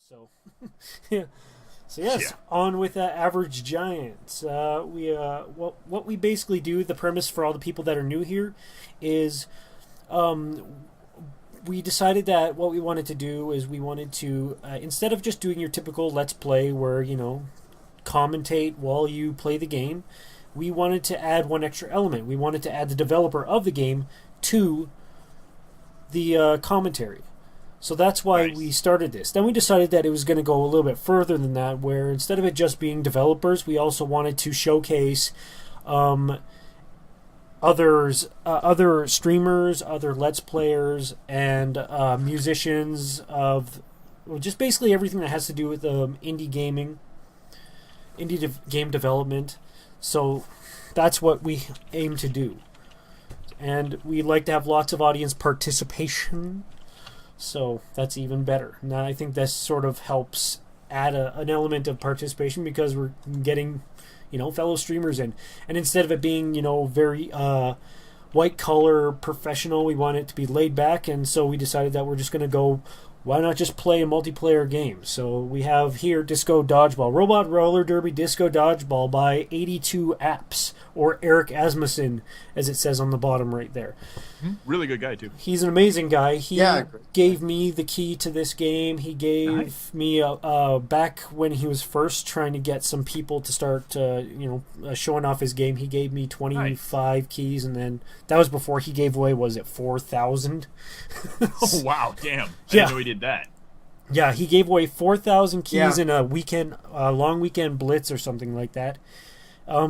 So, yeah. So yes, on with Average Giants. What we basically do. The premise for all the people that are new here is, we decided that what we wanted to do is we wanted to instead of just doing your typical Let's Play where commentate while you play the game, we wanted to add one extra element. We wanted to add the developer of the game to the commentary. So that's why we started this. Then we decided that it was going to go a little bit further than that, where instead of it just being developers, we also wanted to showcase other streamers, other Let's Players, and musicians of just basically everything that has to do with indie gaming, game development. So that's what we aim to do. And we like to have lots of audience participation. So that's even better. Now I think this sort of helps add an element of participation because we're getting, fellow streamers in. And instead of it being, very white collar professional, we want it to be laid back. And so we decided that we're just going to go, why not just play a multiplayer game? So we have here Disco Dodgeball, Robot Roller Derby Disco Dodgeball by 82 Apps, or Erik Asmussen, as it says on the bottom right there. Really good guy, too. He's an amazing guy. He gave me the key to this game. He gave me, back when he was first trying to get some people to start, showing off his game, he gave me 25 keys, and then that was before he gave away, 4,000? Oh, wow, damn. I didn't know he did that. Yeah, he gave away 4,000 keys in a long weekend blitz or something like that.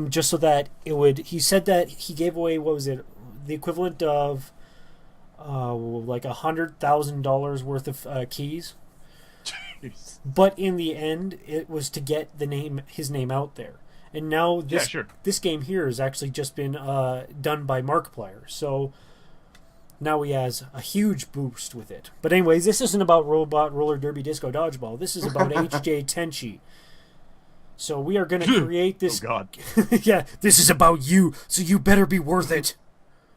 Just so that it would. He said that he gave away the equivalent of like $100,000 worth of keys. Jeez. But in the end, it was to get his name out there. And now this game here has actually just been done by Markiplier. So now he has a huge boost with it. But anyways, this isn't about Robot Roller Derby Disco Dodgeball. This is about HJTenchi. So we are going to create this... Oh, God. Yeah, this is about you, so you better be worth it.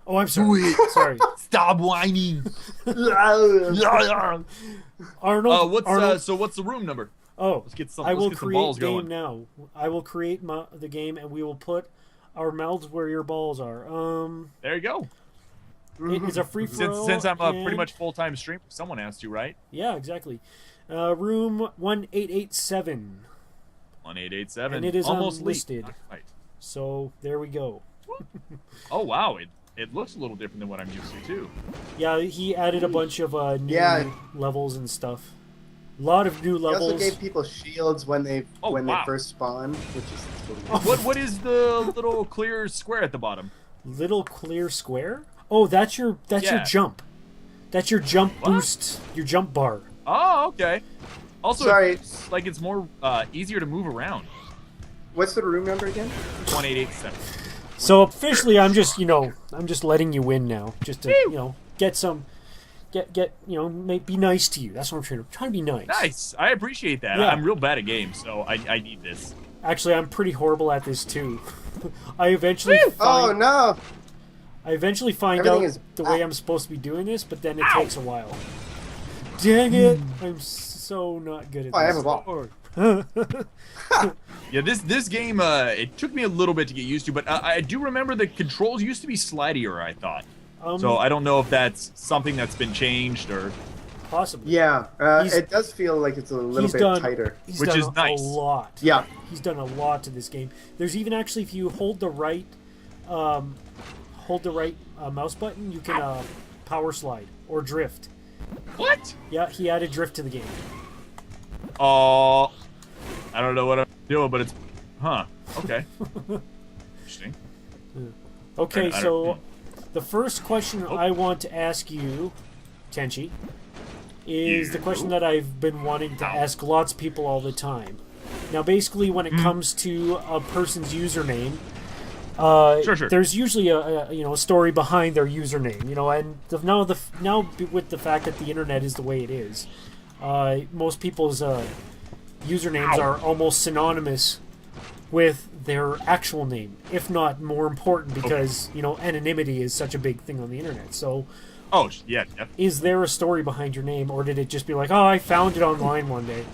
Oh, I'm sorry. Sorry. Stop whining. Arnold. So what's the room number? Oh, let's get some balls going. Game now. I will create the game, and we will put our mouths where your balls are. There you go. It is a free for all. Since I'm a pretty much full-time streamer, someone asked you, right? Yeah, exactly. Room 1887. 1887. And it is almost unlisted. Right. So there we go. Oh wow, it looks a little different than what I'm used to too. Yeah, he added a bunch of new levels and stuff. A lot of new levels. He also gave people shields when they first spawn, which is what is the little clear square at the bottom? Little clear square? Oh, that's your jump. That's your jump boost, your jump bar. Oh, okay. Also, sorry, it's more easier to move around. What's the room number again? 1887. So officially, I'm just letting you win now, just to be nice to you. That's what I'm trying to be nice. Nice, I appreciate that. Yeah. I'm real bad at games, so I need this. Actually, I'm pretty horrible at this too. I eventually find out the way I'm supposed to be doing this, but then it takes a while. Dang it! I'm so not good at this. I have a ball. Yeah, this game, it took me a little bit to get used to, but I do remember the controls used to be slidier, I thought. So I don't know if that's something that's been changed or... Possibly. Yeah, it does feel like it's a little bit tighter. Which is nice. A lot. Yeah. He's done a lot to this game. There's even actually, if you hold the right mouse button, you can power slide or drift. What? Yeah, he added drift to the game. Oh, I don't know what I'm doing, but it's... Huh. Okay. Interesting. Okay, so the first question I want to ask you, Tenchi, is the question that I've been wanting to ask lots of people all the time. Now, basically, when it comes to a person's username, there's usually a story behind their username, and now with the fact that the internet is the way it is, most people's usernames are almost synonymous with their actual name, if not more important, because anonymity is such a big thing on the internet. So, yeah. is there a story behind your name, or did it just be like, oh, I found it online one day?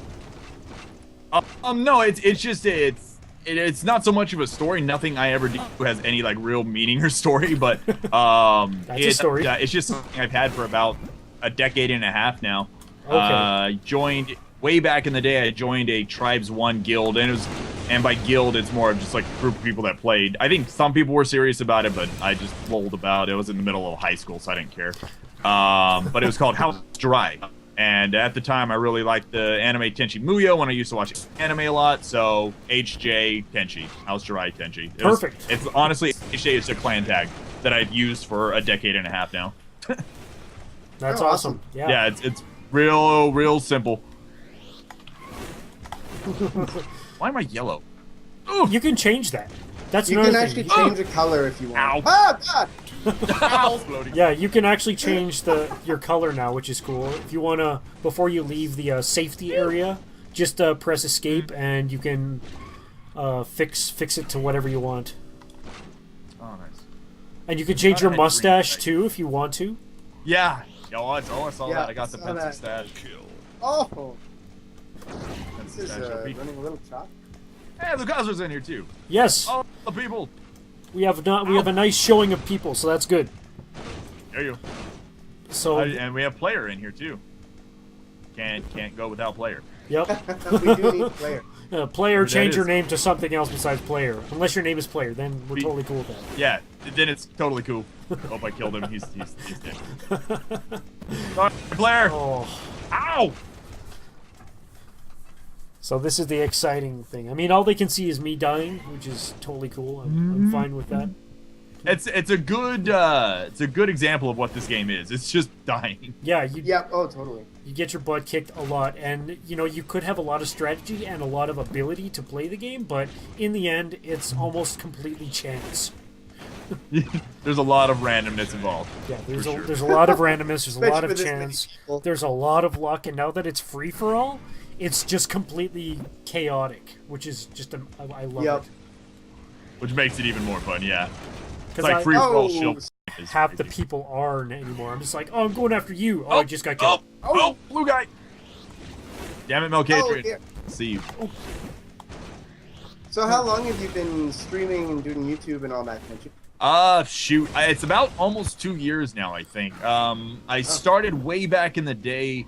No, it's not so much of a story. Nothing I ever do has any like real meaning or story, but That's a story. It's just something I've had for about a decade and a half now. Okay. Joined way back in the day. I joined a Tribes 1 guild, and by guild, it's more of just like a group of people that played. I think some people were serious about it, but I just rolled about. It was in the middle of high school, so I didn't care. But it was called House Jirai. And at the time, I really liked the anime Tenchi Muyo when I used to watch anime a lot. So HJTenchi, House Jirai Tenchi. Perfect. It's honestly, HJ is a clan tag that I've used for a decade and a half now. That's awesome. Yeah. Yeah, it's real simple. Why am I yellow? You can change that. That's you another can thing. actually change the color if you want. Ow. Ah, God! Yeah, you can actually change your color now, which is cool. If you wanna, before you leave the safety area, just press escape and you can fix it to whatever you want. Oh, nice. And you can change your mustache too if you want to. Yeah. I saw that. I got the pencil stash. Oh! This This is running a little chop. Hey, Lucas's in here too. Yes. All the people. We have a nice showing of people, so that's good. There you go. So and we have player in here too. Can't go without player. Yep. We do need player. Player, change your name to something else besides player. Unless your name is player, then we're totally cool with that. Yeah, then it's totally cool. Hope I killed him. He's dead. Sorry, player. Oh. Ow! So this is the exciting thing. I mean, all they can see is me dying, which is totally cool. I'm fine with that. It's a good example of what this game is. It's just dying. Yeah. Oh, totally. You get your butt kicked a lot, and you could have a lot of strategy and a lot of ability to play the game, but in the end, it's almost completely chance. There's a lot of randomness involved. Yeah, there's a lot of randomness. There's a lot of chance. There's a lot of luck, and now that it's free for all, it's just completely chaotic, which is just I love it. Which makes it even more fun, yeah. It's 'Cause like free for all shield. Half the people aren't anymore. I'm just like, oh, I'm going after you. Oh, I just got killed. Oh, blue guy. Damn it, Melkadrian. Yeah. See you. So how long have you been streaming and doing YouTube and all that, Tenchi? Shoot. It's about almost 2 years now, I think. I started way back in the day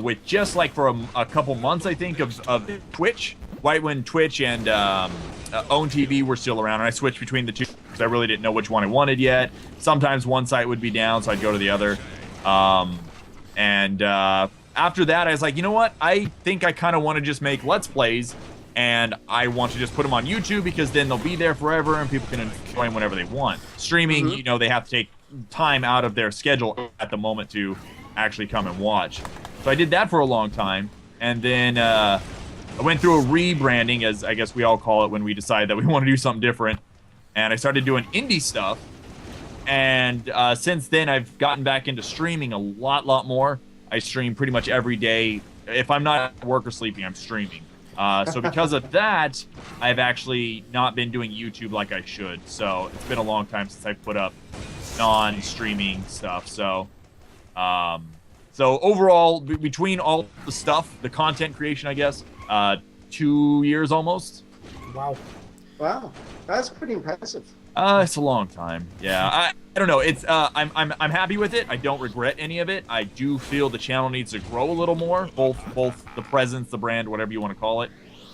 with just like for a couple months, I think, of Twitch. Right when Twitch and Own TV were still around, and I switched between the two because I really didn't know which one I wanted yet. Sometimes one site would be down, so I'd go to the other. After that, I was like, you know what? I think I kind of want to just make Let's Plays, and I want to just put them on YouTube because then they'll be there forever and people can enjoy them whenever they want. Streaming, they have to take time out of their schedule at the moment to actually come and watch. So I did that for a long time, and then I went through a rebranding, as I guess we all call it when we decide that we want to do something different, and I started doing indie stuff, and since then I've gotten back into streaming a lot more. I stream pretty much every day. If I'm not at work or sleeping, I'm streaming. So because of that, I've actually not been doing YouTube like I should, so it's been a long time since I put up non-streaming stuff, so overall, between all the stuff, the content creation, I guess, 2 years almost. Wow, that's pretty impressive. It's a long time. Yeah, I don't know. It's I'm happy with it. I don't regret any of it. I do feel the channel needs to grow a little more, both the presence, the brand, whatever you want to call it.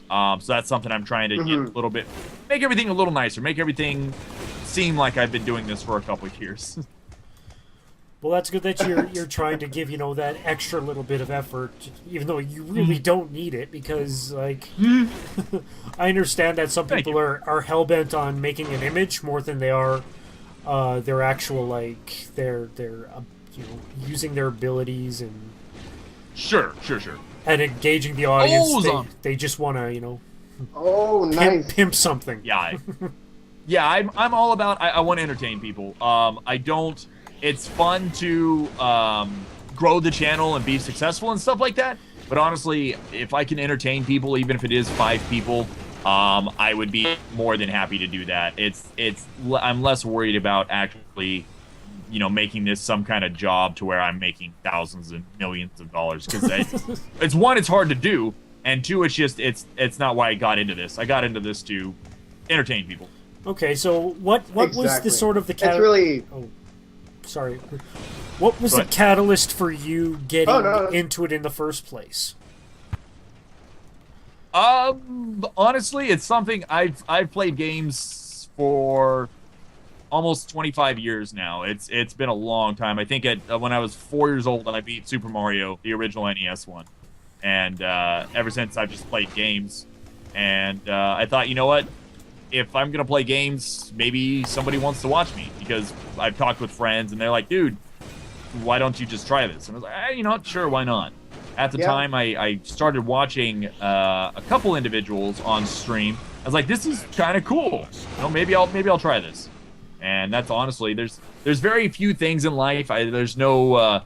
So that's something I'm trying to get a little bit, make everything a little nicer, make everything seem like I've been doing this for a couple of years. Well, that's good that you're trying to give that extra little bit of effort, even though you really don't need it, because like I understand that some people are hell bent on making an image more than they are their actual their using their abilities and sure and engaging the audience. They just want to nice pimp something. I'm all about. I want to entertain people. I don't. It's fun to grow the channel and be successful and stuff like that. But honestly, if I can entertain people, even if it is 5 people, I would be more than happy to do that. I'm less worried about actually, making this some kind of job to where I'm making thousands and millions of dollars, because it's hard to do. and two, it's not why I got into this. I got into this to entertain people. Okay, so what was the sort of the It's really... Oh, sorry. What was the catalyst for you getting into it in the first place? Honestly, it's something I've played games for almost 25 years now. It's been a long time. I think when I was 4 years old, I beat Super Mario, the original NES one, and ever since I've just played games. And I thought, you know what? If I'm gonna play games, maybe somebody wants to watch me, because I've talked with friends and they're like, dude, why don't you just try this? And I was like, you know what? Sure, why not? At the time, I started watching a couple individuals on stream. I was like, this is kind of cool. You know, maybe I'll try this. And that's honestly, there's very few things in life. There's no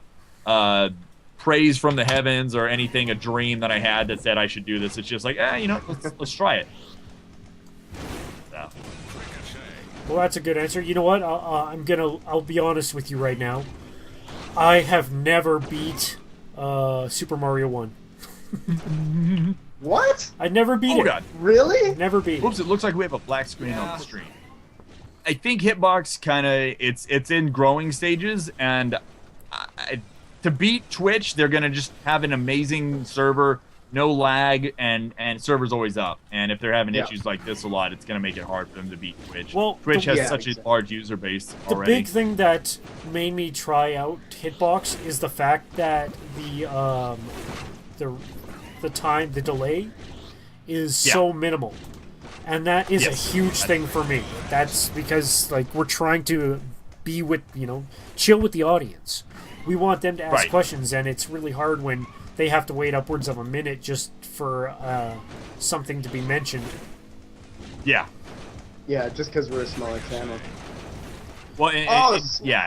praise from the heavens or anything, a dream that I had that said I should do this. It's just like, you know, let's try it. So. Well, that's a good answer. You know what? I'll be honest with you right now. I have never beat Super Mario 1. What? I never beat it. God. Really? Never beat it. Oops, it looks like we have a black screen on the stream. I think Hitbox kind of it's in growing stages, and to beat Twitch, they're gonna just have an amazing server, no lag, and server's always up. And if they're having issues like this a lot, it's gonna make it hard for them to beat Twitch. Well, Twitch has such a large user base already. The big thing that made me try out Hitbox is the fact that the delay is so minimal. And that is a huge thing for me. That's because, like, we're trying to be with, chill with the audience. We want them to ask questions, and it's really hard when they have to wait upwards of a minute just for something to be mentioned. Yeah. Yeah, just because we're a smaller channel. Well,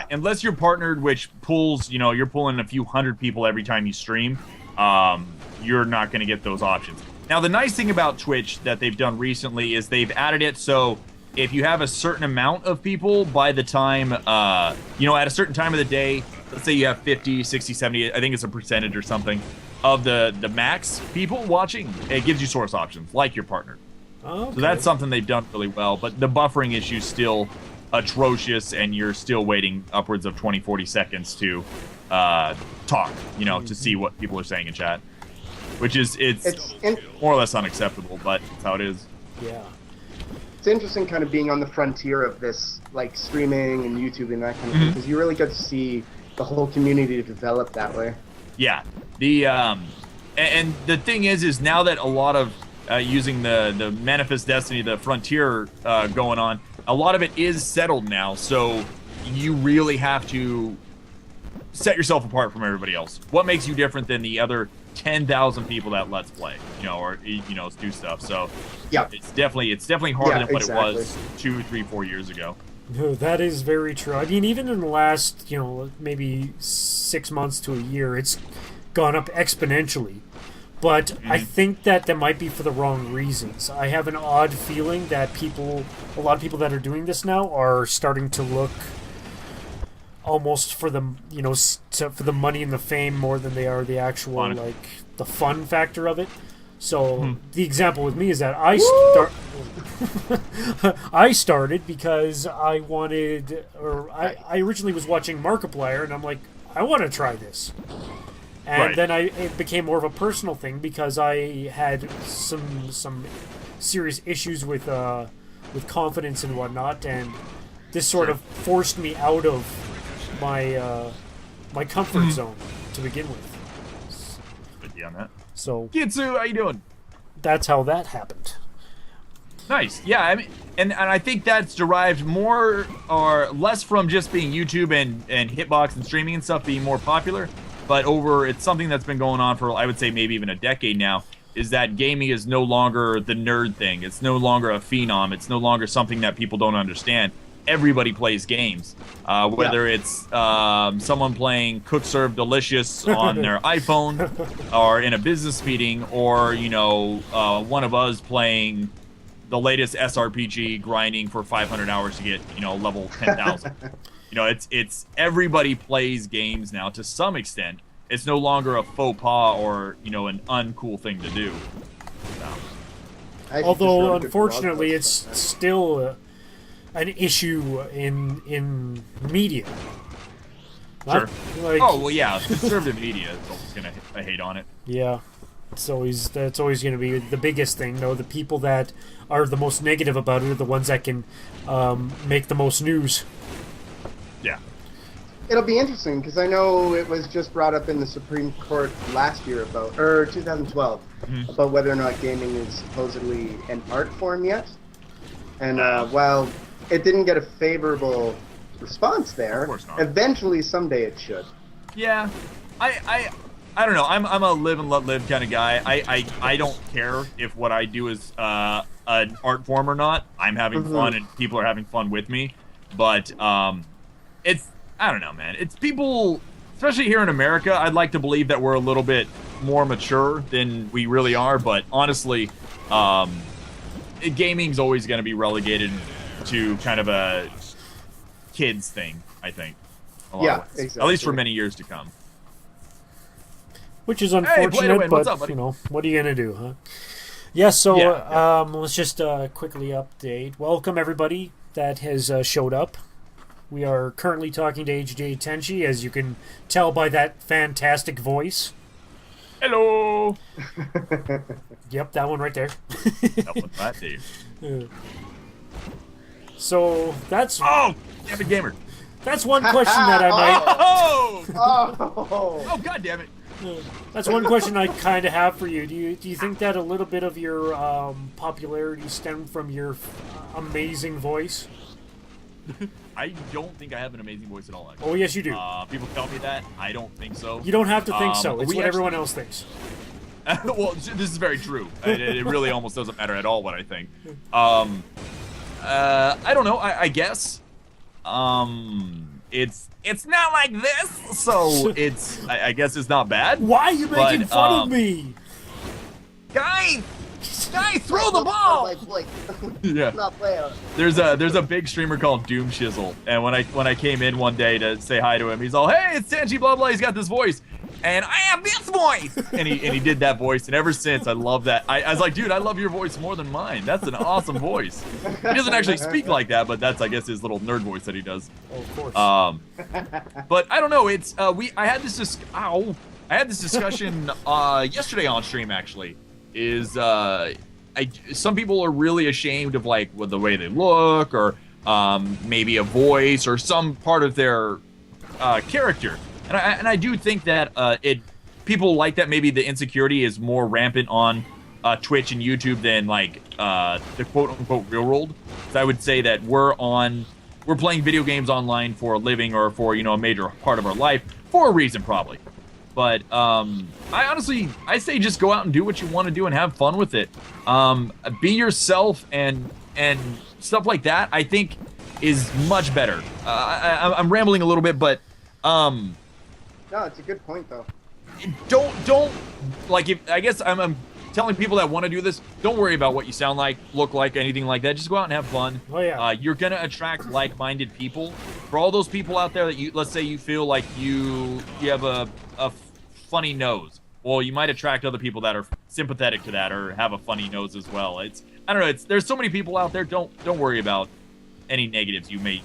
unless you're partnered, which pulls, you're pulling a few hundred people every time you stream, you're not going to get those options. Now, the nice thing about Twitch that they've done recently is they've added it so if you have a certain amount of people by the time, at a certain time of the day, let's say you have 50, 60, 70, I think it's a percentage or something, of the max people watching, it gives you source options, like your partner. Okay. So that's something they've done really well, but the buffering issue is still atrocious, and you're still waiting upwards of 20, 40 seconds to talk, to see what people are saying in chat. Which is, it's more or less unacceptable, but it's how it is. Yeah. It's interesting kind of being on the frontier of this, like, streaming and YouTube and that kind of thing, because you really get to see the whole community develop that way. Yeah. And the thing is now that a lot of, using the Manifest Destiny, the frontier going on, a lot of it is settled now, so you really have to set yourself apart from everybody else. What makes you different than the other 10,000 people that Let's Play, or do stuff. So it's definitely harder than what it was 2, 3, 4 years ago. No, that is very true. I mean, even in the last, maybe 6 months to a year, it's gone up exponentially. But I think that might be for the wrong reasons. I have an odd feeling that a lot of people that are doing this now are starting to look almost for the for the money and the fame more than they are the actual the fun factor of it. So the example with me is that I started because I wanted, or I originally was watching Markiplier, and I'm like, I want to try this. And then it became more of a personal thing because I had some serious issues with confidence and whatnot, and this sort of forced me out of my comfort zone to begin with. With you on that. So, Kitsu, how you doing? That's how that happened. Nice. Yeah, I mean, and I think that's derived more or less from just being YouTube and Hitbox and streaming and stuff being more popular, but it's something that's been going on for, I would say, maybe even a decade now, is that gaming is no longer the nerd thing. It's no longer a phenom. It's no longer something that people don't understand. Everybody plays games, whether it's someone playing Cook Serve Delicious on their iPhone or in a business meeting, or one of us playing the latest SRPG, grinding for 500 hours to get level 10,000. It's everybody plays games now to some extent, it's no longer a faux pas or an uncool thing to do. So. Although unfortunately, it's still an issue in media. Sure. Like, oh well, yeah. Conservative media is always gonna hate on it. Yeah, that's always going to be the biggest thing. Though the people that are the most negative about it are the ones that can make the most news. Yeah. It'll be interesting because I know it was just brought up in the Supreme Court last year or 2012 about whether or not gaming is supposedly an art form yet. And while it didn't get a favorable response there, of course not. Eventually someday it should. Yeah, I don't know. I'm a live and let live kind of guy. I don't care if what I do is an art form or not. I'm having fun and people are having fun with me. But it's I don't know, man. It's people, especially here in America. I'd like to believe that we're a little bit more mature than we really are. But honestly, gaming's always going to be relegated to kind of a kids thing, I think. Yeah, exactly. At least for many years to come. Which is unfortunate, hey, but up, what are you gonna do, huh? Yeah, so let's just quickly update. Welcome everybody that has showed up. We are currently talking to HJTenchi, as you can tell by that fantastic voice. Hello. Yep, that one right there. That one's right there. So that's damn it, gamer. That's one question that I might. Oh, god damn it. That's one question I kind of have for you. Do you think that a little bit of your popularity stemmed from your amazing voice? I don't think I have an amazing voice at all, actually. Oh, yes, you do. People tell me that. I don't think so. You don't have to think so. It's what everyone else thinks. Well, this is very true. It really almost doesn't matter at all what I think. I don't know. I guess. It's not like this, so I guess it's not bad. Why are you making fun of me? Guy, throw the ball! Yeah. There's a big streamer called Doom Shizzle, and when I came in one day to say hi to him, he's all, "Hey, it's Tenchi, blah blah." He's got this voice, and I have this voice, and he did that voice, and ever since I love that. I was like, dude, I love your voice more than mine. That's an awesome voice. He doesn't actually speak like that, but that's I guess his little nerd voice that he does. Oh, of course. But I don't know. It's I had this discussion yesterday on stream actually. Some people are really ashamed of like the way they look or maybe a voice or some part of their character, and I do think that people like that. Maybe the insecurity is more rampant on Twitch and YouTube than like the quote unquote real world. So I would say that we're playing video games online for a living or for a major part of our life for a reason probably. But I say just go out and do what you want to do and have fun with it. Be yourself and stuff like that. I think is much better. I'm rambling a little bit, but no, it's a good point though. Don't like if I guess I'm telling people that want to do this. Don't worry about what you sound like, look like, anything like that. Just go out and have fun. Oh yeah. You're gonna attract like-minded people. For all those people out there that let's say you feel like you have a funny nose. Well, you might attract other people that are sympathetic to that or have a funny nose as well. I don't know. There's so many people out there. Don't worry about any negatives you may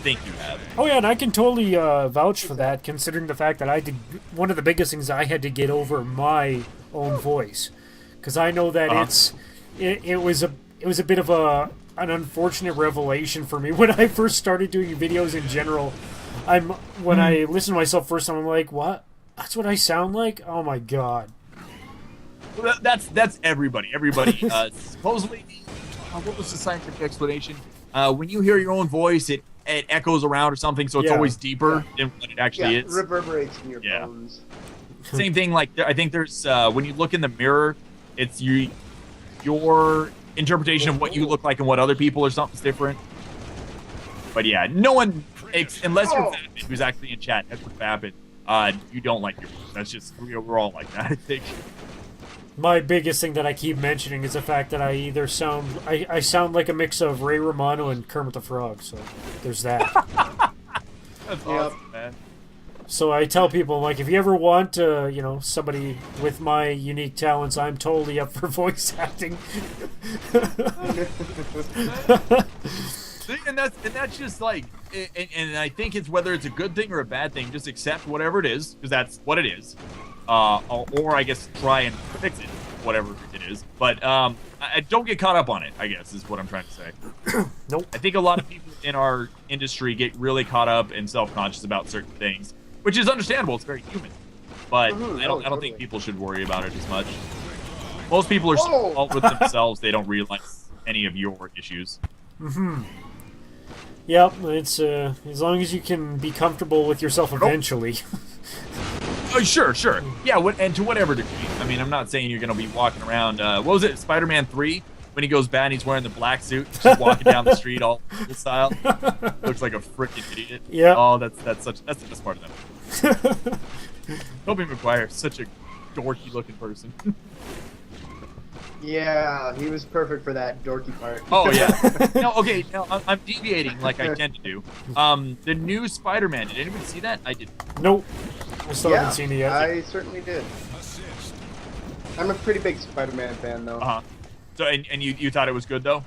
think you have. Oh yeah, and I can totally vouch for that, considering the fact that I did one of the biggest things I had to get over my own voice, because I know that it was a bit of an unfortunate revelation for me when I first started doing videos in general. When I listen to myself first time, I'm like, what? That's what I sound like? Oh my god. Well, that's everybody. Everybody. Supposedly, what was the scientific explanation? When you hear your own voice, it echoes around or something, so it's always deeper than what it actually is. It reverberates in your bones. Same thing. Like I think there's when you look in the mirror, it's your interpretation of what you look like and what other people or something's different. But yeah, no one unless you're Fabin, who's actually in chat. That's what Fabin. You don't like your voice. That's just we're all like that, I think. My biggest thing that I keep mentioning is the fact that I either sound like a mix of Ray Romano and Kermit the Frog. So there's that. That's awesome, man. So I tell people, like, if you ever want, somebody with my unique talents, I'm totally up for voice acting. And that's just like, and I think it's whether it's a good thing or a bad thing, just accept whatever it is, because that's what it is. Or I guess try and fix it, whatever it is. But I don't get caught up on it, I guess, is what I'm trying to say. Nope. I think a lot of people in our industry get really caught up and self-conscious about certain things, which is understandable. It's very human. But I don't think people should worry about it as much. Most people are so involved with themselves, they don't realize any of your issues. Mm-hmm. Yep, it's as long as you can be comfortable with yourself eventually. Sure. Yeah, and to whatever degree. I mean, I'm not saying you're going to be walking around, what was it, Spider-Man 3? When he goes bad and he's wearing the black suit, just walking down the street all style. Looks like a freaking idiot. Yeah. Oh, that's the best part of them. Tobey Maguire, such a dorky looking person. Yeah, he was perfect for that dorky part. Oh yeah. No, I'm deviating like I tend to do. The new Spider-Man. Did anybody see that? I did. Nope. I still haven't seen it yet. I certainly did. I'm a pretty big Spider-Man fan, though. So and you thought it was good though?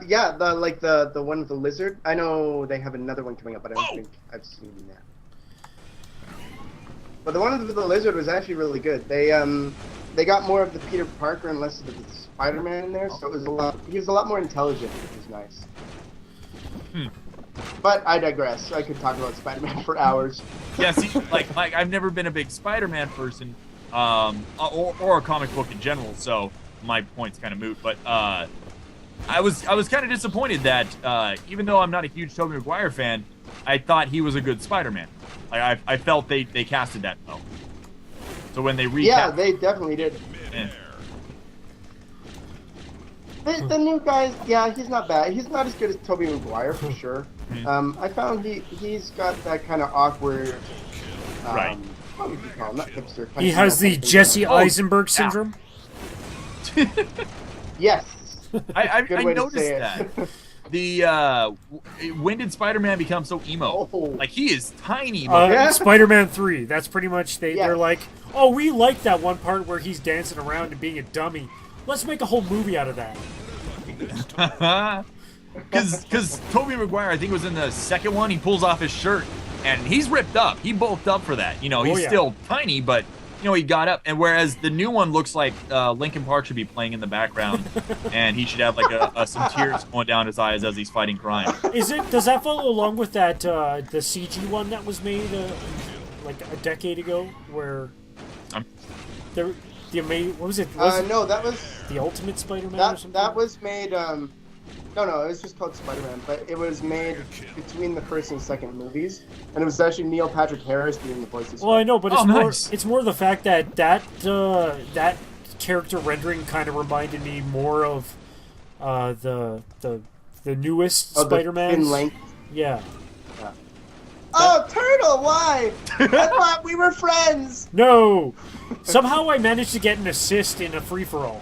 Yeah, the one with the lizard. I know they have another one coming up, but I don't think I've seen that. But the one with the lizard was actually really good. They got more of the Peter Parker and less of the Spider-Man in there, so it was he was a lot more intelligent, which was nice. But I digress. I could talk about Spider-Man for hours. Yeah, see, like I've never been a big Spider-Man person, or a comic book in general, so my point's kind of moot. But I was kind of disappointed that even though I'm not a huge Tobey Maguire fan, I thought he was a good Spider-Man. I felt they casted that well. So when they recast, yeah, they definitely did. The new guy, yeah, he's not bad. He's not as good as Tobey Maguire for sure. I found he's got that kind of awkward. Right. What would you call him? Not hipster. He has the Jesse Eisenberg syndrome. Yes. I noticed that. When did Spider-Man become so emo? Like, he is tiny. Spider-Man 3. That's pretty much they're like, oh, we like that one part where he's dancing around and being a dummy. Let's make a whole movie out of that. Because Tobey Maguire, I think it was in the second one, he pulls off his shirt and he's ripped up. He bulked up for that. You know, he's still tiny, but he got up. And whereas the new one looks like Linkin Park should be playing in the background, and he should have like some tears going down his eyes as he's fighting crime. Does that follow along with that the CG one that was made like a decade ago, where what was it? No, that was the Ultimate Spider-Man or something. That was made. No, it was just called Spider-Man, but it was made between the first and second movies, and it was actually Neil Patrick Harris doing the voices. Well, I know, but it's more the fact that character rendering kind of reminded me more of the newest Spider-Man. Yeah. Oh, Turtle, why? I thought we were friends. No. Somehow I managed to get an assist in a free-for-all.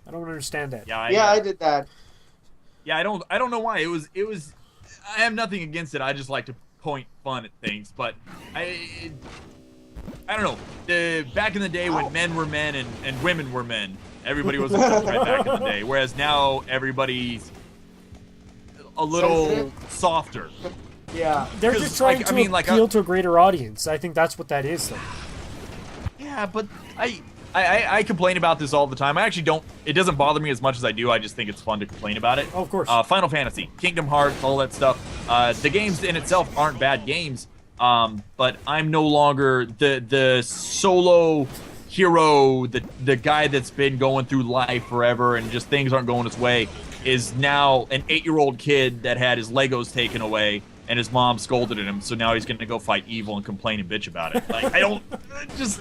I don't understand that. Yeah, I did that. Yeah, I don't know why. It was I have nothing against it. I just like to point fun at things, but I don't know. Back in the day when men were men and women were men, everybody was right back in the day. Whereas now everybody's a little softer. Yeah. They're just trying to appeal to a greater audience. I think that's what that is, though. Yeah, but I complain about this all the time. I actually don't. It doesn't bother me as much as I do. I just think it's fun to complain about it. Oh, of course. Final Fantasy, Kingdom Hearts, all that stuff. The games in itself aren't bad games, but I'm no longer the solo hero, the guy that's been going through life forever and just things aren't going his way, is now an 8-year-old kid that had his Legos taken away and his mom scolded at him, so now he's going to go fight evil and complain and bitch about it. Like, I don't just...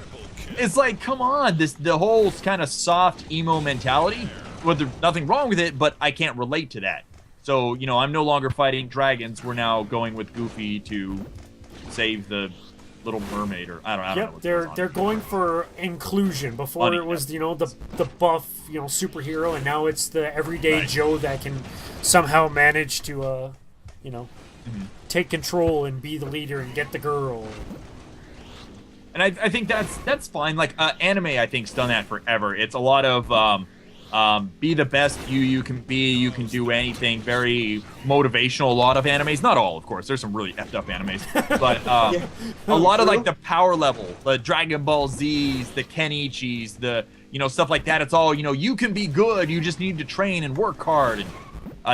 It's like, come on, the whole kind of soft emo mentality. Well, there's nothing wrong with it, but I can't relate to that. So, I'm no longer fighting dragons. We're now going with Goofy to save the Little Mermaid, or I don't know. They're going for inclusion. Before it was, the buff, superhero, and now it's the everyday Joe that can somehow manage to, take control and be the leader and get the girl. And I think that's fine. Like anime, I think's done that forever. It's a lot of be the best you can be. You can do anything. Very motivational. A lot of animes, not all, of course. There's some really effed up animes, but a lot of like the power level, the Dragon Ball Z's, the Kenichis, the stuff like that. It's all you can be good. You just need to train and work hard. And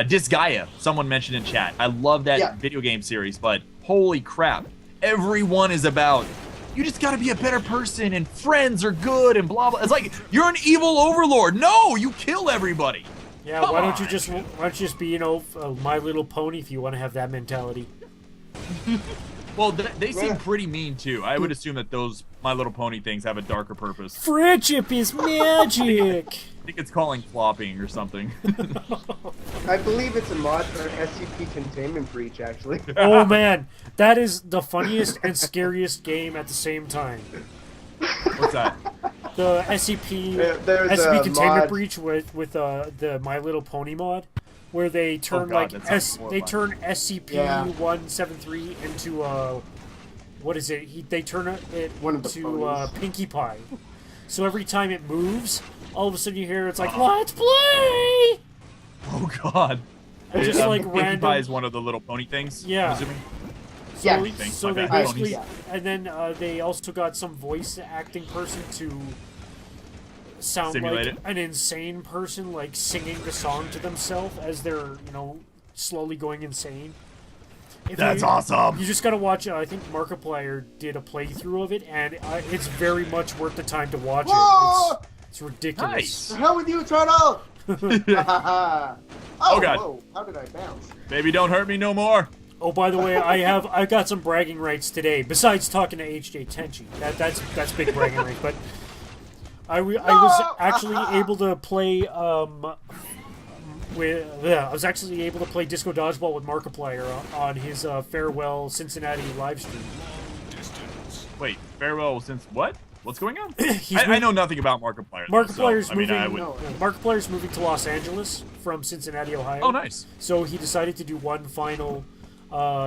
Disgaea, someone mentioned in chat. I love that video game series, but holy crap, everyone is about. You just gotta be a better person, and friends are good, and blah blah. It's like you're an evil overlord. No, you kill everybody. Yeah, why don't you just be My Little Pony if you want to have that mentality? Well, they seem pretty mean too. I would assume that those My Little Pony things have a darker purpose. Friendship is magic. I think it's calling flopping or something. I believe it's a mod for SCP Containment Breach, actually. Oh man, that is the funniest and scariest game at the same time. What's that? The SCP Containment Breach with the My Little Pony mod, where they turn SCP-173 into what is it? They turn it into Pinkie Pie. So every time it moves, all of a sudden you hear it's like, "Let's play!" Oh god! And just like Pinkie random. Pie is one of the little pony things. Yeah. I'm assuming. So they basically, and then they also got some voice acting person to sound Simulate like an insane person, like singing the song to themselves as they're slowly going insane. That's awesome. You just gotta watch. I think Markiplier did a playthrough of it, and it's very much worth the time to watch it. It's ridiculous. Nice. The hell with you, Turtle! Oh god! Whoa, how did I bounce? Baby, don't hurt me no more. Oh, by the way, I got some bragging rights today. Besides talking to HJTenchi, that's big bragging rights. But I was actually able to play I was actually able to play Disco Dodgeball with Markiplier on his farewell Cincinnati live stream. Wait, farewell since what? What's going on? I know nothing about Markiplier. Markiplier's moving to Los Angeles from Cincinnati, Ohio. Oh, nice. So he decided to do one final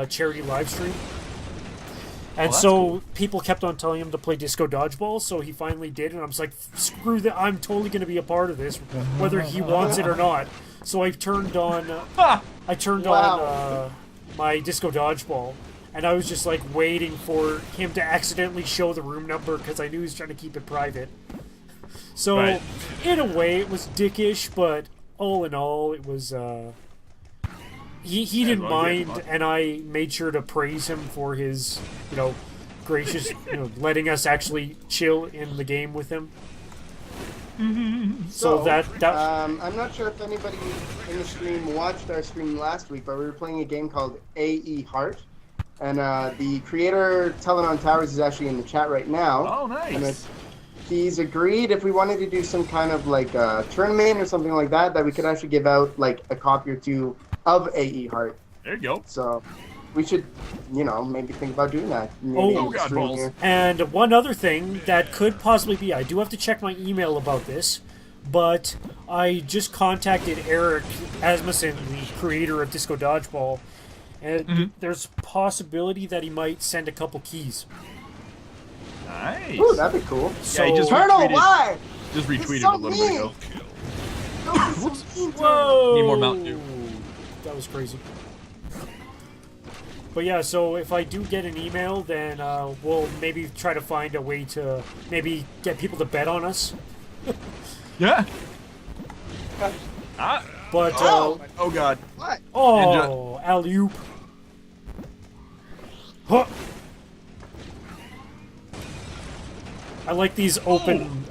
charity live stream. And so people kept on telling him to play Disco Dodgeball, so he finally did, and I was like, screw that, I'm totally going to be a part of this, whether he wants it or not. So I turned on my Disco Dodgeball, and I was just like waiting for him to accidentally show the room number because I knew he was trying to keep it private. So in a way it was dickish, but all in all it was he didn't mind, and I made sure to praise him for his gracious letting us actually chill in the game with him. So that I'm not sure if anybody in the stream watched our stream last week, but we were playing a game called AE Heart, and the creator Telenon Towers is actually in the chat right now. Oh, nice. And he's agreed if we wanted to do some kind of like tournament or something like that, that we could actually give out like a copy or two of AE Heart. There you go. So we should, maybe think about doing that. God balls. And one other thing that could possibly be, I do have to check my email about this, but I just contacted Erik Asmussen, the creator of Disco Dodgeball, and there's a possibility that he might send a couple keys. Nice. Ooh, that'd be cool. Yeah, he just Turtle, why? Just retweeted so a little bit ago. Whoa! Need more Mountain Dew. That was crazy. But yeah, so if I do get an email, then we'll maybe try to find a way to maybe get people to bet on us. Yeah. But oh god. What? Oh, alley-oop. Huh. I like these open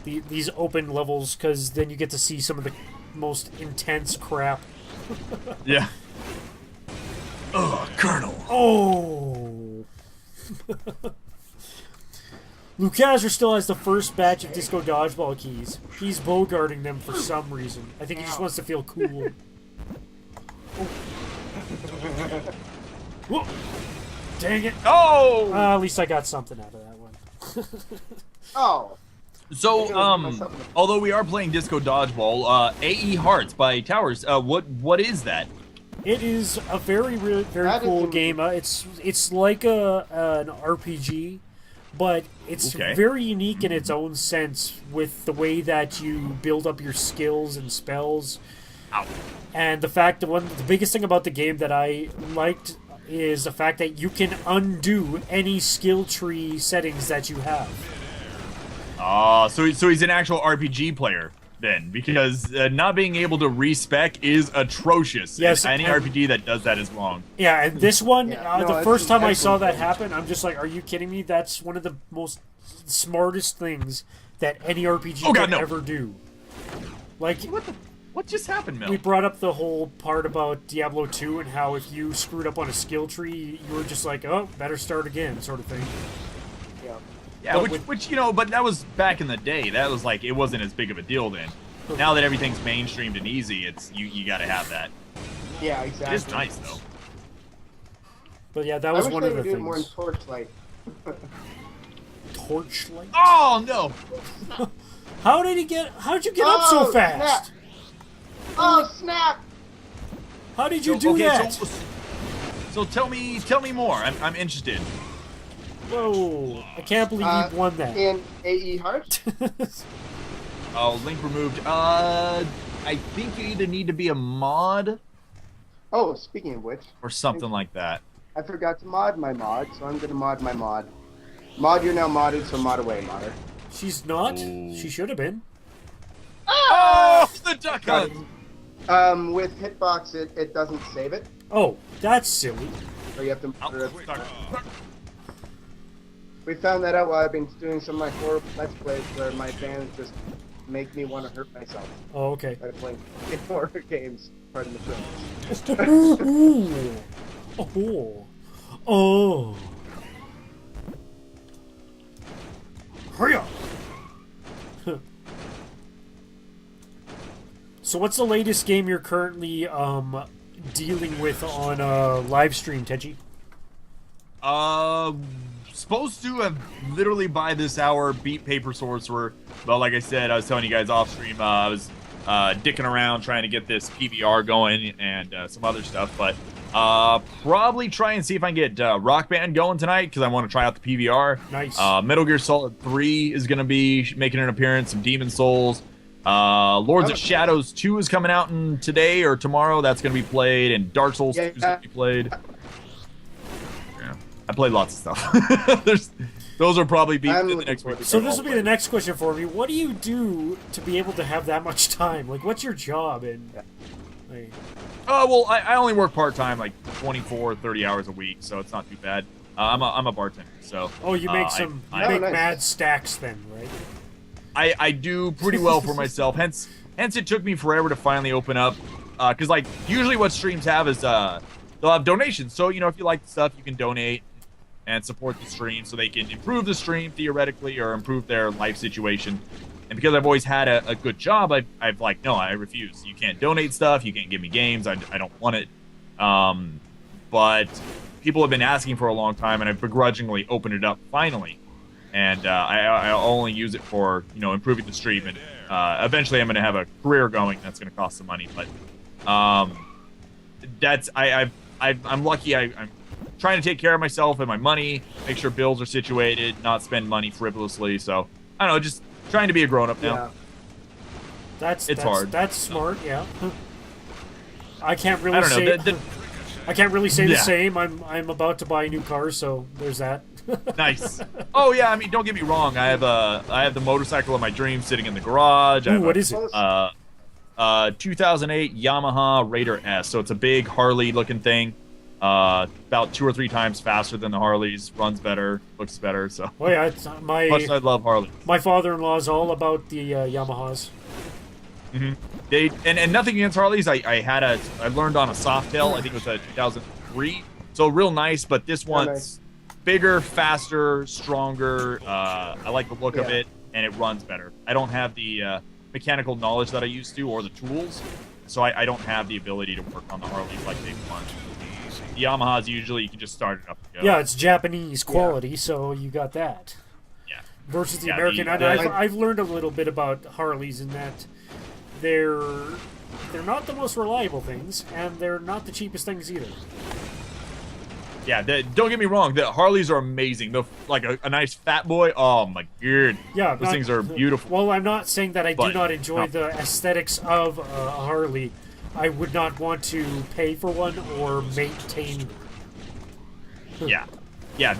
these open levels because then you get to see some of the most intense crap. Yeah. Colonel. Oh. Lucasser still has the first batch of Disco Dodgeball keys. He's bogarting them for some reason. I think he just wants to feel cool. Whoa. Dang it. Oh! At least I got something out of that one. Oh. So, although we are playing Disco Dodgeball, AE Hearts by Towers, what is that? It is a very That is cool in- game. It's like an RPG, but it's Okay. very unique in its own sense with the way that you build up your skills and spells. Ow. And the fact that the biggest thing about the game that I liked is the fact that you can undo any skill tree settings that you have. So he's an actual RPG player then, because not being able to respec is atrocious. Yes, And any and- RPG that does that is wrong. Yeah, and this one, Yeah, no, the it's first an time I saw excellent that game. happen, I'm just like, are you kidding me? That's one of the most smartest things that any RPG Oh, God, could no. ever do. Like, What just happened, Mel? we brought up the whole part about Diablo 2 and how if you screwed up on a skill tree, you were just like, oh, better start again, sort of thing. Yeah. Yeah, But which, with- which, you know, but that was back in the day. That was like, it wasn't as big of a deal then. Now that everything's mainstreamed and easy, it's you got to have that. Yeah, It exactly. is nice though. But yeah, that I was wish one they of the would do it more in things. Torchlight. Torchlight? Oh no! How'd you get up so Oh, fast? snap. Oh, snap! How did you So- do okay, that? So tell me more. I'm interested. Whoa, I can't believe you won that. In AE Heart? Oh, link removed. I think you either need to be a mod Oh, speaking of which, or something like that. I forgot to mod my mod, so I'm gonna mod my mod. Mod, you're now modded, so mod away, modder. She's not. Oh. She should have been. Oh, the duck Got hunt! it. With Hitbox, it doesn't save it, Oh, that's silly. so you have to. Oh, stuck. We found that out while I've been doing some of my horror Let's Plays where my fans just make me want to hurt myself Oh, okay. by playing horror games. Pardon the phrase. Ooh. Oh. Oh. Hurry up. So what's the latest game you're currently dealing with on live stream, Tenchi? Supposed to have literally by this hour beat Paper Sorcerer, but like I said, I was telling you guys off stream, I was dicking around trying to get this PVR going and some other stuff, but probably try and see if I can get Rock Band going tonight because I want to try out the PVR. Nice. Metal Gear Solid 3 is going to be making an appearance, some Demon Souls. Lords of Shadows 2 is coming out today or tomorrow. That's going to be played, and Dark Souls 2 is going to be played. Yeah, I played lots of stuff. Those will probably be I'm in the looking next forward week. to So this will be the next question for me. What do you do to be able to have that much time? Like, what's your job? And like, Well, I only work part-time, like 24, 30 hours a week, so it's not too bad. I'm a bartender, so... oh, you make I make nice. mad stacks then, right? I do pretty well for myself. Hence it took me forever to finally open up. Because, like, usually what streams have is they'll have donations. So, you know, if you like the stuff, you can donate and support the stream so they can improve the stream, theoretically, or improve their life situation. And because I've always had a good job, I've like, no, I refuse. You can't donate stuff. You can't give me games. I don't want it. But people have been asking for a long time, and I've begrudgingly opened it up finally. And I only use it for, you know, improving the stream, and eventually I'm going to have a career going. That's going to cost some money, but that's I'm lucky. I'm trying to take care of myself and my money, make sure bills are situated, not spend money frivolously. So I don't know, just trying to be a grown up now. Yeah. It's hard. That's smart. Yeah. I can't really I don't know. say. I can't really say the Yeah. same. I'm about to buy a new car, so there's that. Nice. Oh yeah, I mean, don't get me wrong. I have the motorcycle of my dreams sitting in the garage. I Ooh, have what a- is it? 2008 Yamaha Raider S. So it's a big Harley looking thing. About 2 or 3 times faster than the Harleys. Runs better, looks better. So Oh yeah, it's, much as I love Harley. my father-in-law's all about the Yamahas. They and nothing against Harleys. I learned on a Softail. I think it was a 2003. So real nice, but this one's nice. bigger, faster, stronger. I like the look of Yeah. it, and it runs better. I don't have the mechanical knowledge that I used to, or the tools, so I don't have the ability to work on the Harleys like they want. The Yamahas usually you can just start it up and go. Yeah, it's Japanese quality, so you got that. Yeah. Versus the Yeah, American. the- And I've learned a little bit about Harleys in that they're they're not the most reliable things, and they're not the cheapest things either. Yeah, don't get me wrong. The Harleys are amazing. Like a nice fat boy. Oh my god. Yeah, those things are beautiful. Well, I'm not saying that I do not enjoy no. the aesthetics of a Harley. I would not want to pay for one or maintain one. Yeah.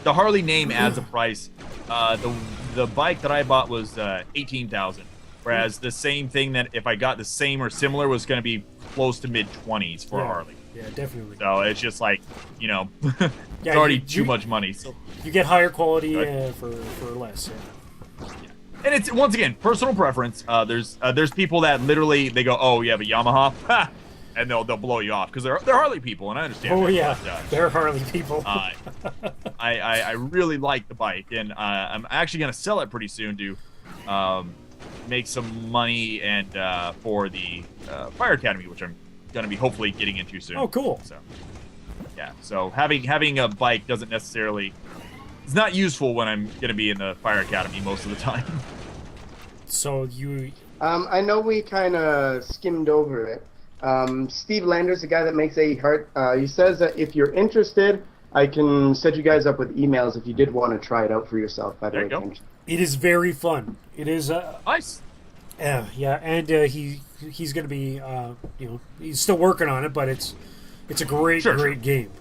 The Harley name adds a price. The bike that I bought was 18,000, whereas the same thing that if I got the same or similar was going to be close to mid-20s for a Harley. Yeah, definitely. So it's just like, you know, it's Yeah, already too much money. So you get higher quality for less. Yeah. and it's once again personal preference. There's people that literally they go, oh, you have a Yamaha, ha! And they'll blow you off because they're Harley people, and I understand. Oh that, yeah, but, they're Harley people. I really like the bike, and I'm actually gonna sell it pretty soon to make some money and for the Fire Academy, which I'm gonna be hopefully getting into soon. Oh, cool. So yeah, so having a bike doesn't necessarily, it's not useful when I'm gonna be in the Fire Academy most of the time. So you. I know we kind of skimmed over it. Steve Landers, the guy that makes A Heart, he says that if you're interested, I can set you guys up with emails if you did want to try it out for yourself. By the way, Tenchi. It is very fun. It is Nice. yeah, and he's going to be he's still working on it, but it's a great game.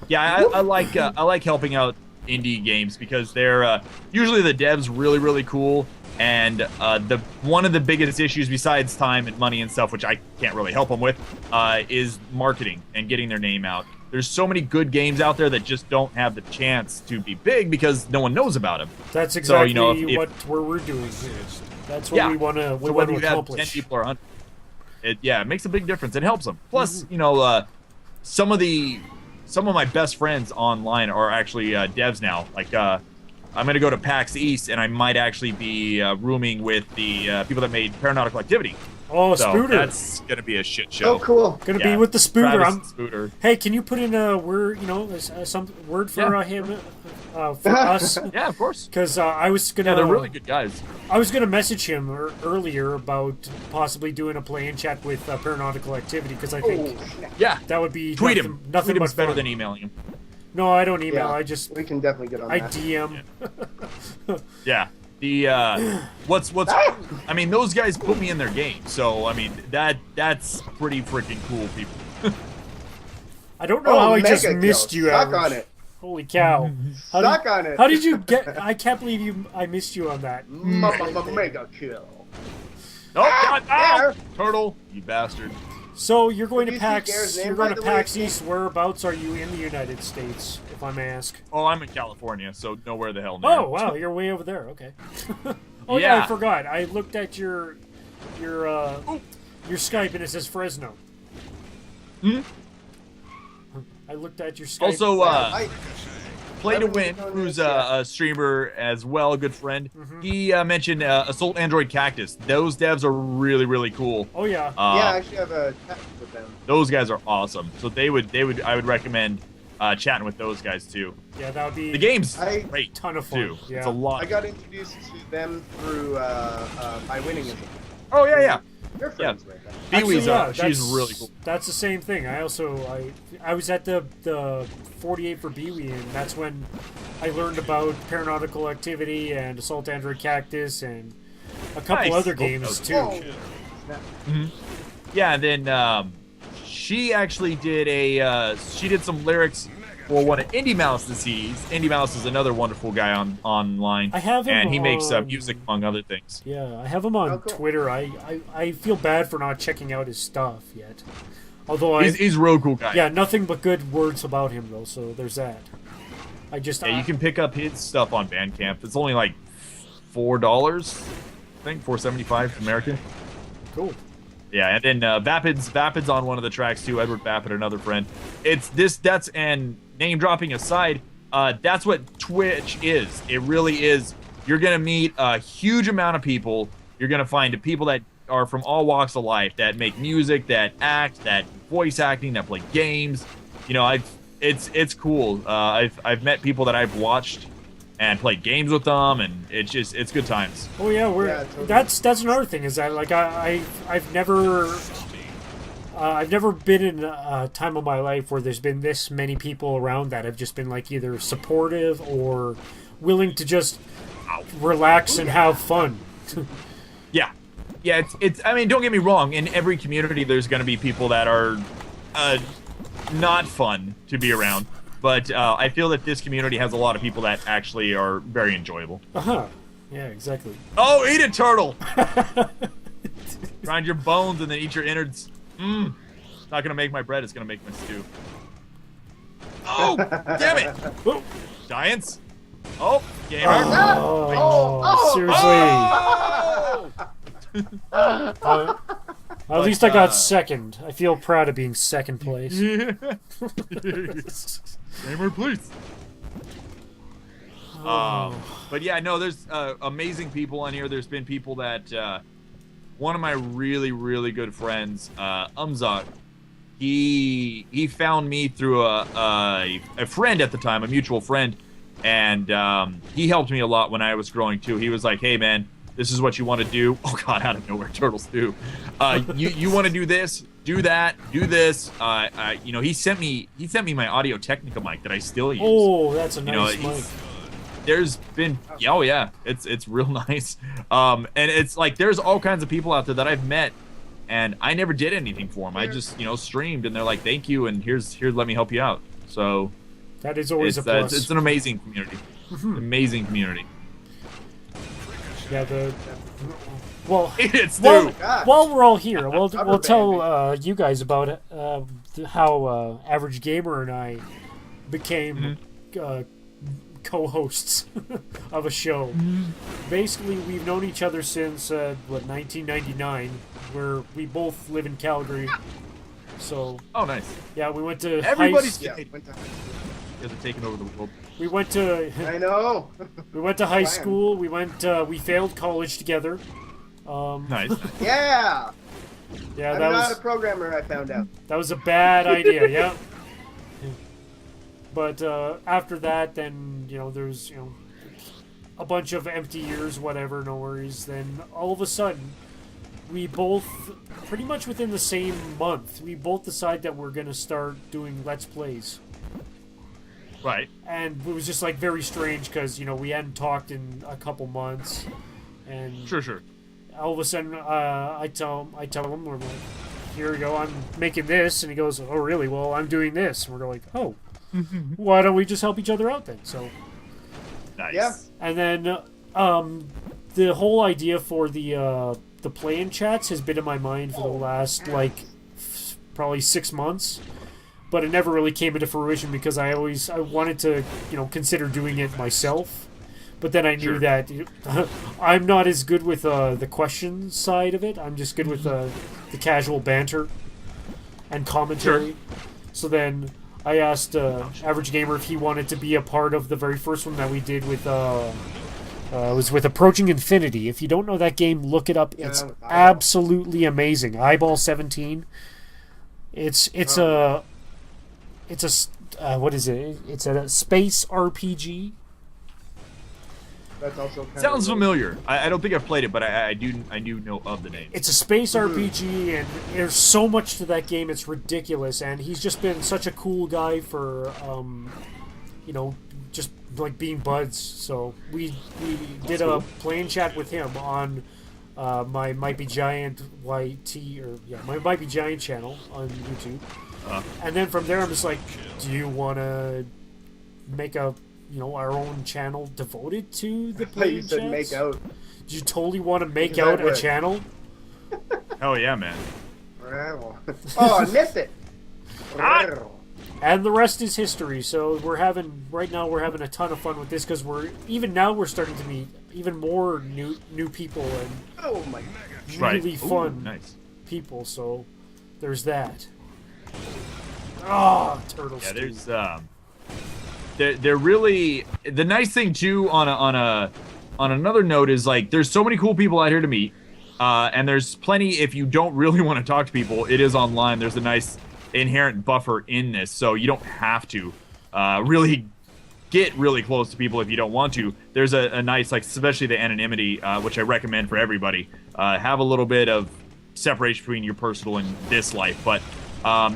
Yeah, I like helping out indie games because they're usually the devs really cool. And one of the biggest issues besides time and money and stuff, which I can't really help them with, is marketing and getting their name out. There's so many good games out there that just don't have the chance to be big because no one knows about them. That's exactly so, what we're doing. That's what we want to accomplish. Whether you have 10 people or 100, it makes a big difference. It helps them. Plus, some of my best friends online are actually devs now. Like, I'm going to go to PAX East, and I might actually be rooming with the people that made Paranautical Activity. Oh, so Spooter. That's going to be a shit show. Oh, cool. Going to be with the Spooter. Spooter. Hey, can you put in a word, some word for him, for us? Yeah, of course. Because I was going to... Yeah, they're really good guys. I was going to message him earlier about possibly doing a play-in chat with Paranautical Activity, because I think that would be Tweet nothing, him. Nothing Tweet but him's better fun. than emailing him. No, I don't email. Yeah, we can definitely get on that. I DM. Yeah. The I mean, those guys put me in their game, so I mean that's pretty freaking cool, people. I don't know how I just missed you. Suck on it. Holy cow! Suck on it. How did you get? I can't believe I missed you on that. Mega kill. Oh God! Turtle, you bastard. So you're going to see PAX. Garrett's name, You're by going to the way? PAX East. Whereabouts are you in the United States, if I may ask? Oh, I'm in California, so nowhere the hell near. Oh wow, you're way over there. Okay. Oh yeah, I forgot. I looked at your Skype and it says Fresno. Hmm. I looked at your Skype. Also, Play to Win, who's a streamer as well, a good friend. He mentioned Assault Android Cactus. Those devs are really cool. Oh yeah. I actually have a chat with them. Those guys are awesome. So I would recommend chatting with those guys too. Yeah, that would be. The game's great. Ton of fun. Too. Yeah. It's a lot. I got introduced to them through by winning it. Oh yeah. They're friends with them. Pee-wee's Actually, she's really cool. That's the same thing. I was at the 48 for Biwi, and that's when I learned about Paranautical Activity and Assault Android Cactus and a couple other games too. Yeah, and then she actually did she did some lyrics for one of Indie Mouse's CDs. Indie Mouse is another wonderful guy online. I have him and he makes music among other things. Yeah, I have him on Twitter. I feel bad for not checking out his stuff yet. Although he's a real cool guy. Yeah, nothing but good words about him though. So there's that. You can pick up his stuff on Bandcamp. It's only like $4, I think $4.75 American. Cool. Yeah, and then Vapid's on one of the tracks too. Edward Vapid, another friend. And name dropping aside, that's what Twitch is. It really is. You're gonna meet a huge amount of people. You're gonna find people that are from all walks of life, that make music, that act, that voice acting, that play games. It's cool. I've met people that I've watched and played games with them, and it's good times. Oh yeah, totally. that's another thing is that like I've never been in a time of my life where there's been this many people around that have just been like either supportive or willing to just relax and have fun. Yeah, it's. I mean, don't get me wrong. In every community, there's going to be people that are not fun to be around. But I feel that this community has a lot of people that actually are very enjoyable. Yeah, exactly. Oh, eat it, turtle! Grind your bones and then eat your innards. It's not gonna make my bread. It's gonna make my stew. Oh, damn it! Giants. Oh, gamer. Seriously. At least I got second. I feel proud of being second place. Gamer, please. But yeah, no, there's amazing people on here. There's been people that one of my really, really good friends, Umzak, he found me through a friend at the time, a mutual friend, and he helped me a lot when I was growing too. He was like, "Hey, man, this is what you want to do." Oh God, out of nowhere, turtles do. You want to do this, do that, do this. You know, he sent me my Audio Technica mic that I still use. Oh, that's a nice mic. There's been, oh yeah, it's real nice. And it's like there's all kinds of people out there that I've met, and I never did anything for them. I just streamed, and they're like, "Thank you," and here, let me help you out. So that is always a plus. It's an amazing community. Amazing community. Yeah, well, while we're all here, we'll tell you guys about how Average Gamer and I became co-hosts of a show. Basically, we've known each other since 1999, where we both live in Calgary. So nice. Yeah, we went to everybody's went to high school. You guys are taking over the world. We went to I know. We went to high school. We failed college together. Nice. Yeah. Yeah, I'm not a programmer, I found out. That was a bad idea. Yeah. But after that, then there's a bunch of empty years, whatever, no worries. Then all of a sudden, we both, pretty much within the same month, we both decide that we're gonna start doing Let's Plays. Right. And it was just like very strange because we hadn't talked in a couple months, and sure. All of a sudden, I tell him, we're like, "Here we go, I'm making this," and he goes, "Oh, really? Well, I'm doing this." And we're like, "Oh, why don't we just help each other out then?" So, nice. Yeah. And then the whole idea for the play-in chats has been in my mind for the last probably 6 months. But it never really came into fruition because I wanted to, consider doing it myself. But then I knew that I'm not as good with the question side of it. I'm just good with the casual banter and commentary. Sure. So then I asked Average Gamer if he wanted to be a part of the very first one that we did with it was with Approaching Infinity. If you don't know that game, look it up. It's absolutely amazing. Eyeball 17. It's a what is it? It's a space RPG. That's also kind sounds familiar. I don't think I've played it, but I do know of the name. It's a space RPG, and there's so much to that game. It's ridiculous, and he's just been such a cool guy for just like being buds. So we did a play-in chat with him on my Might Be Giant YT my Might Be Giant channel on YouTube. And then from there, I'm just like, do you want to make our own channel devoted to the play-in chats? You said make out. Do you totally want to make out a channel? Oh yeah, man. Oh, I missed it. And the rest is history. So right now we're having a ton of fun with this because we're starting to meet even more new people and really fun people. So there's that. Turtle. Yeah, there's they're really the nice thing too on another note is like there's so many cool people out here to meet, and there's plenty if you don't really want to talk to people. It is online. There's a nice inherent buffer in this, so you don't have to really get really close to people if you don't want to. There's a nice, like, especially the anonymity, which I recommend for everybody. Have a little bit of separation between your personal and this life, but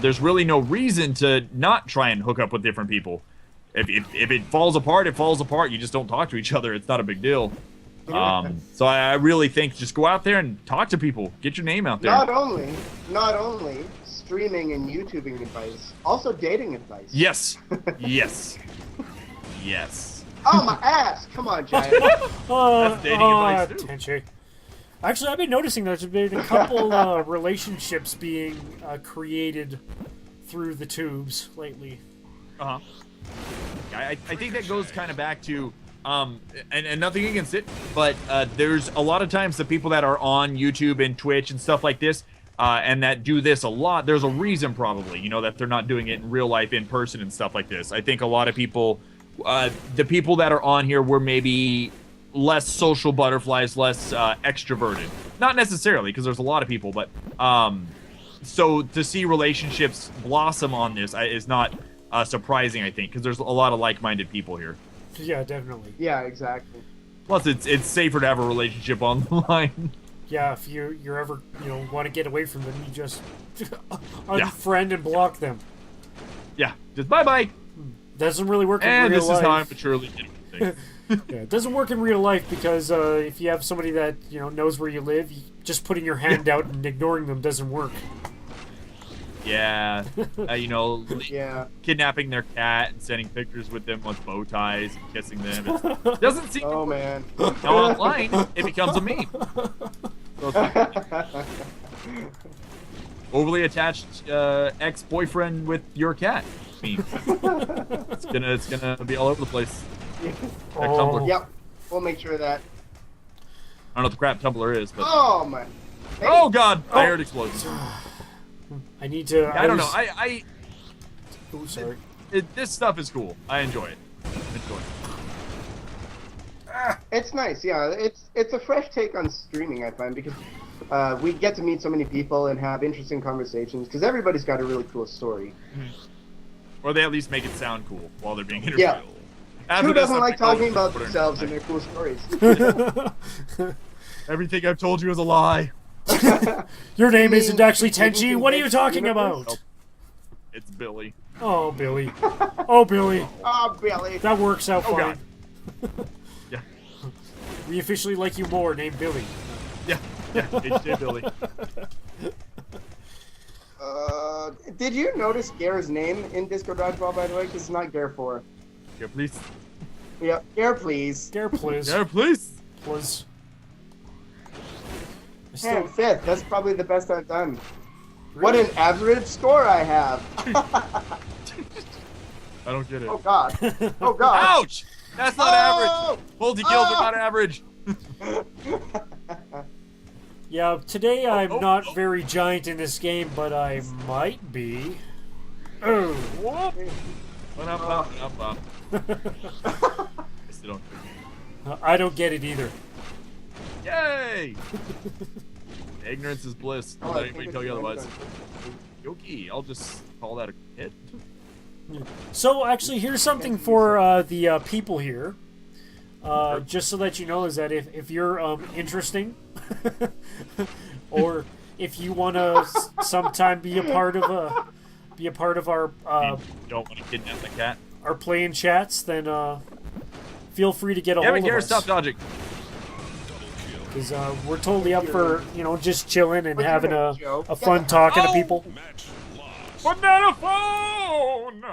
there's really no reason to not try and hook up with different people. If it falls apart, it falls apart. You just don't talk to each other. It's not a big deal. So I really think just go out there and talk to people. Get your name out there. Not only streaming and YouTubing advice, also dating advice. Yes. Yes. Yes. Oh, my ass! Come on, Giant. That's dating advice, too. Tenchi. Actually, I've been noticing there's been a couple relationships being created through the tubes lately. Uh-huh. I think that goes kind of back to, and nothing against it, but there's a lot of times the people that are on YouTube and Twitch and stuff like this, and that do this a lot, there's a reason probably, that they're not doing it in real life, in person and stuff like this. I think a lot of people, the people that are on here were maybe less social butterflies, less extroverted. Not necessarily, because there's a lot of people, but so to see relationships blossom on this is not surprising, I think, because there's a lot of like-minded people here. Yeah, definitely. Yeah, exactly. Plus, it's safer to have a relationship on the line. Yeah, if you're ever want to get away from them, you just unfriend and block them. Yeah, just bye-bye. Doesn't really work in real life. And this is how I'm maturely doing things. Yeah, it doesn't work in real life because if you have somebody that knows where you live, just putting your hand out and ignoring them doesn't work. Yeah, Yeah. kidnapping their cat and sending pictures with them with bow ties and kissing them. It doesn't seem Oh, man. online. It becomes a meme. Overly attached ex-boyfriend with your cat meme. It's gonna be all over the place. Tumblr. Yep. We'll make sure of that. I don't know what the crap Tumblr is, but Oh, my. oh god, I heard explosions. I need to. I don't know. I Oh, sorry. this stuff is cool. I enjoy it. It's nice, yeah. It's a fresh take on streaming, I find, because we get to meet so many people and have interesting conversations, because everybody's got a really cool story. Or they at least make it sound cool while they're being interviewed. Yeah. After Who this, doesn't I'm like talking oh, about whatever. themselves and their cool stories? Everything I've told you is a lie. Your name isn't actually Tenchi. What are you talking about? It's Billy. Oh, Billy. Oh, Billy. Oh, Billy. That works out Oh, fine. God. Yeah. We officially like you more, named Billy. Yeah. Yeah. HJ Billy. Did you notice Gare's name in Disco Dodgeball, by the way? Because it's not Gare 4. Yeah, please. Yeah, Gare, please. Gare, please. Yeah, please. Please. And fifth. That's probably the best I've done. What an average score I have. I don't get it. Oh, God. Oh, God. Ouch! That's not average. Multi kills are not average. Yeah, today I'm not very giant in this game, but I might be. Oh. Whoop. Up. I still don't get it. I don't get it either. Yay! Ignorance is bliss. Don't Oh, let I anybody think tell you it's otherwise. Yoki, I'll just call that a hit. So, actually, here's something for the people here. Just so that you know, is that if you're interesting, or if you want to sometime be a part of our You don't want to kidnap the cat. our playing chats, then feel free to get a hold of us. Stop dodging. Because we're totally up for just chilling and What's having your a name, Joe? fun talking to people. Banana phone!